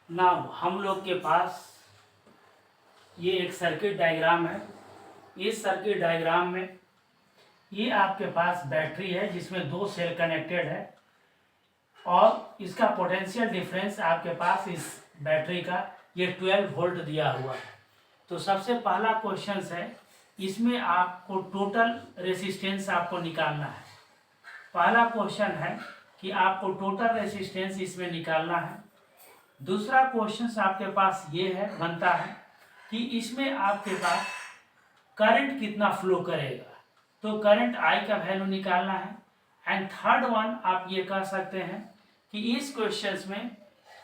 Now हम लोग के पास ये एक सर्किट डायग्राम है। इस सर्किट डायग्राम में ये आपके पास बैटरी है जिसमें दो सेल कनेक्टेड है और इसका पोटेंशियल डिफरेंस आपके पास इस बैटरी का ये 12 वोल्ट दिया हुआ है। तो सबसे पहला क्वेश्चन है, इसमें आपको टोटल रेसिस्टेंस आपको निकालना है। पहला क्वेश्चन है कि आपको टोटल रेसिस्टेंस इसमें निकालना है। दूसरा क्वेश्चन आपके पास ये है बनता है कि इसमें आपके पास करंट कितना फ्लो करेगा, तो करंट आई का वैल्यू निकालना है। एंड थर्ड वन आप ये कह सकते हैं कि इस क्वेश्चन में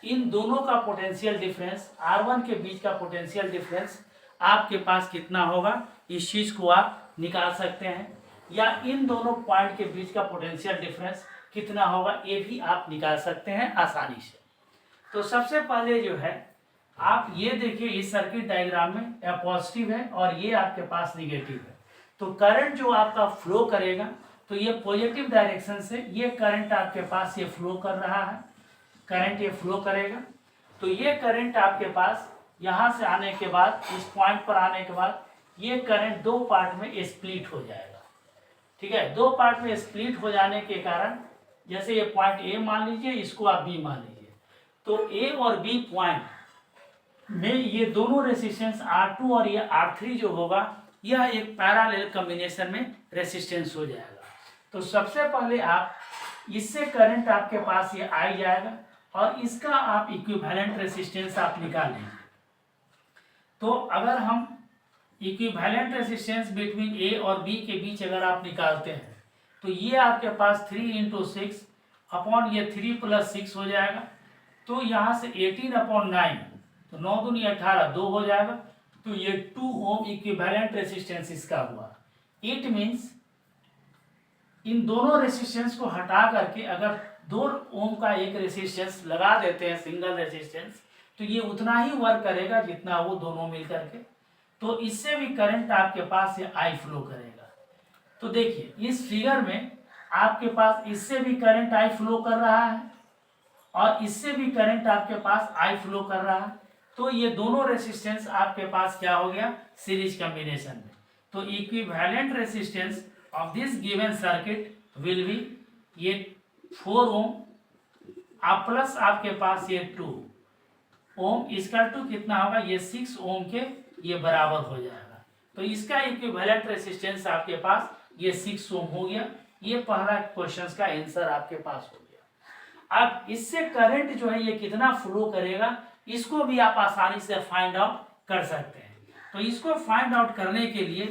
इन दोनों का पोटेंशियल डिफरेंस R1 के बीच का पोटेंशियल डिफरेंस आपके पास कितना होगा, इस चीज़ को आप निकाल सकते हैं, या इन दोनों पॉइंट के बीच का पोटेंशियल डिफरेंस कितना होगा ये भी आप निकाल सकते हैं आसानी से। तो सबसे पहले जो है आप ये देखिए, इस सर्किट डायग्राम में यह पॉजिटिव है और ये आपके पास निगेटिव है। तो करंट जो आपका फ्लो करेगा तो ये पॉजिटिव डायरेक्शन से ये करंट आपके पास ये फ्लो कर रहा है, करंट ये फ्लो करेगा। तो ये करंट आपके पास यहाँ से आने के बाद, इस पॉइंट पर आने के बाद ये करंट दो पार्ट में स्प्लिट हो जाएगा। ठीक है, दो पार्ट में स्प्लिट हो जाने के कारण, जैसे ये पॉइंट ए मान लीजिए, इसको आप बी मान लीजिए, तो ए और बी पॉइंट में ये दोनों रेसिस्टेंस R2 और ये R3 जो होगा यह एक पैरेलल कॉम्बिनेशन में रेसिस्टेंस हो जाएगा। तो सबसे पहले आप इससे करंट आपके पास ये आ जाएगा और इसका आप इक्विवेलेंट रेसिस्टेंस आप निकाल लीजिए। तो अगर हम इक्विवेलेंट रेसिस्टेंस बिटवीन ए और बी के बीच अगर आप निकालते हैं तो ये आपके पास 3 × 6 अपॉन ये 3 + 6 हो जाएगा। तो यहाँ से 18/9, तो 9 दूनी 18, 2 हो जाएगा। तो ये 2 ओम इक्विवेलेंट रेसिस्टेंस इसका हुआ। इट मीन्स इन दोनों रेसिस्टेंस को हटा करके अगर 2 ओम का एक रेसिस्टेंस लगा देते हैं, सिंगल रेसिस्टेंस, तो ये उतना ही वर्क करेगा जितना वो दोनों मिल करके। तो इससे भी करंट आपके पास ये आई फ्लो करेगा। तो देखिए इस फिगर में आपके पास इससे भी करंट आई फ्लो कर रहा है और इससे भी करंट आपके पास आई फ्लो कर रहा है। तो ये दोनों रेसिस्टेंस आपके पास क्या हो गया, सीरीज कॉम्बिनेशन में। तो equivalent resistance of this given circuit will be ये 4 ओम आप प्लस आपके पास ये 2 ओम, इसका 2 कितना होगा, ये 6 ओम के ये बराबर हो जाएगा। तो इसका इक्विवेलेंट रेसिस्टेंस आपके पास ये 6 ओम हो गया। ये पहला क्वेश्चन का आंसर आपके पास हो गया। अब इससे करंट जो है ये कितना फ्लो करेगा इसको भी आप आसानी से फाइंड आउट कर सकते हैं। तो इसको फाइंड आउट करने के लिए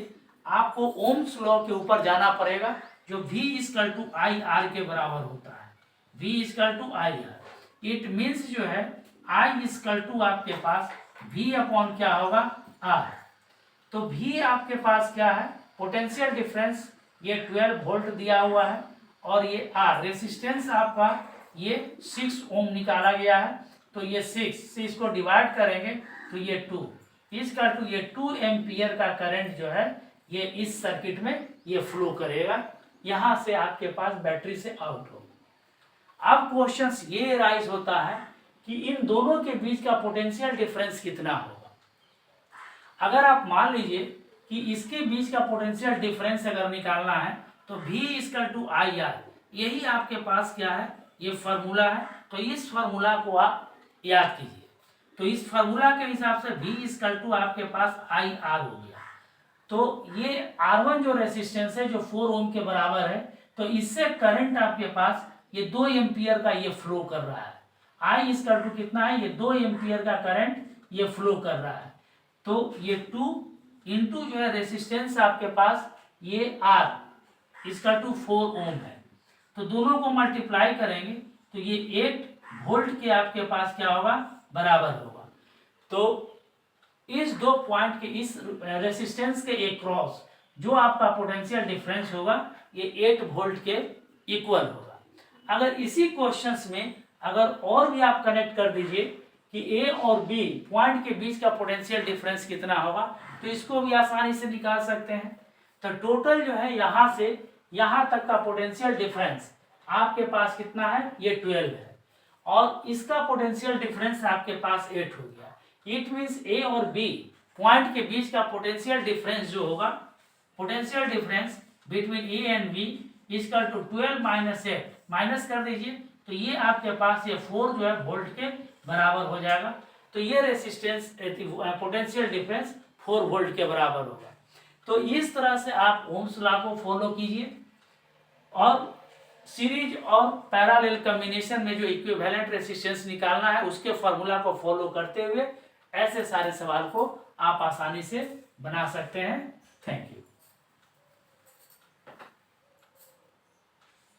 आपको ओम्स लॉ के ऊपर जाना पड़ेगा, जो V = IR के बराबर होता है। V = IR, इट मीन्स जो है I = आपके पास V अपॉन क्या होगा, R। तो V आपके पास क्या है, पोटेंशियल डिफरेंस ये 12 वोल्ट दिया हुआ है और ये R रेसिस्टेंस आपका ये 6 ओम निकाला गया है। तो ये 6 से इसको डिवाइड करेंगे तो ये 2 = ये 2 एम्पियर का करंट जो है ये इस सर्किट में ये फ्लो करेगा, यहाँ से आपके पास बैटरी से आउट होगा। अब क्वेश्चन ये राइज होता है कि इन दोनों के बीच का पोटेंशियल डिफरेंस कितना होगा। अगर आप मान लीजिए कि इसके बीच का पोटेंशियल डिफरेंस अगर निकालना है तो V = IR, यही आपके पास क्या है, ये फार्मूला है। तो इस फार्मूला को आप याद कीजिए। तो इस फार्मूला के हिसाब से V = आपके पास IR हो गया। तो ये R1 जो रेसिस्टेंस है जो 4 ओम के बराबर है, तो इससे करंट आपके पास ये 2 एम्पियर का ये फ्लो कर रहा है। I = कितना है, ये 2 एम्पियर का करंट ये फ्लो कर रहा है। तो ये 2 इंटू जो है रेसिस्टेंस आपके पास ये R = 4 ओम है। तो दोनों को मल्टीप्लाई करेंगे तो ये 8 वोल्ट के आपके पास क्या होगा, बराबर होगा। तो इस दो पॉइंट के इस रेसिस्टेंस के एक क्रॉस जो आपका पोटेंशियल डिफरेंस होगा ये 8 वोल्ट के इक्वल होगा। अगर इसी क्वेश्चंस में अगर और भी आप कनेक्ट कर दीजिए कि ए और बी पॉइंट के बीच का पोटेंशियल डिफरेंस कितना होगा, तो इसको भी आसानी से निकाल सकते हैं। तो टोटल जो है यहाँ से यहाँ तक का पोटेंशियल डिफरेंस आपके पास कितना है, ये 12 है। और इसका पोटेंशियल डिफरेंस आपके पास 8 हो गया। इट मीन्स ए और बी पॉइंट के बीच का पोटेंशियल डिफरेंस जो होगा, potential difference between A and B equal to 12 minus 8, minus कर दीजिए तो ये आपके पास ये 4 जो है वोल्ट के बराबर हो जाएगा। तो ये रेसिस्टेंस पोटेंशियल डिफरेंस 4 वोल्ट के बराबर होगा। तो इस तरह से आप ओम्स लॉ को फॉलो कीजिए और सीरीज और पैरेलल कॉम्बिनेशन में जो इक्विवेलेंट रेसिस्टेंस निकालना है उसके फॉर्मूला को फॉलो करते हुए ऐसे सारे सवाल को आप आसानी से बना सकते हैं। Thank you.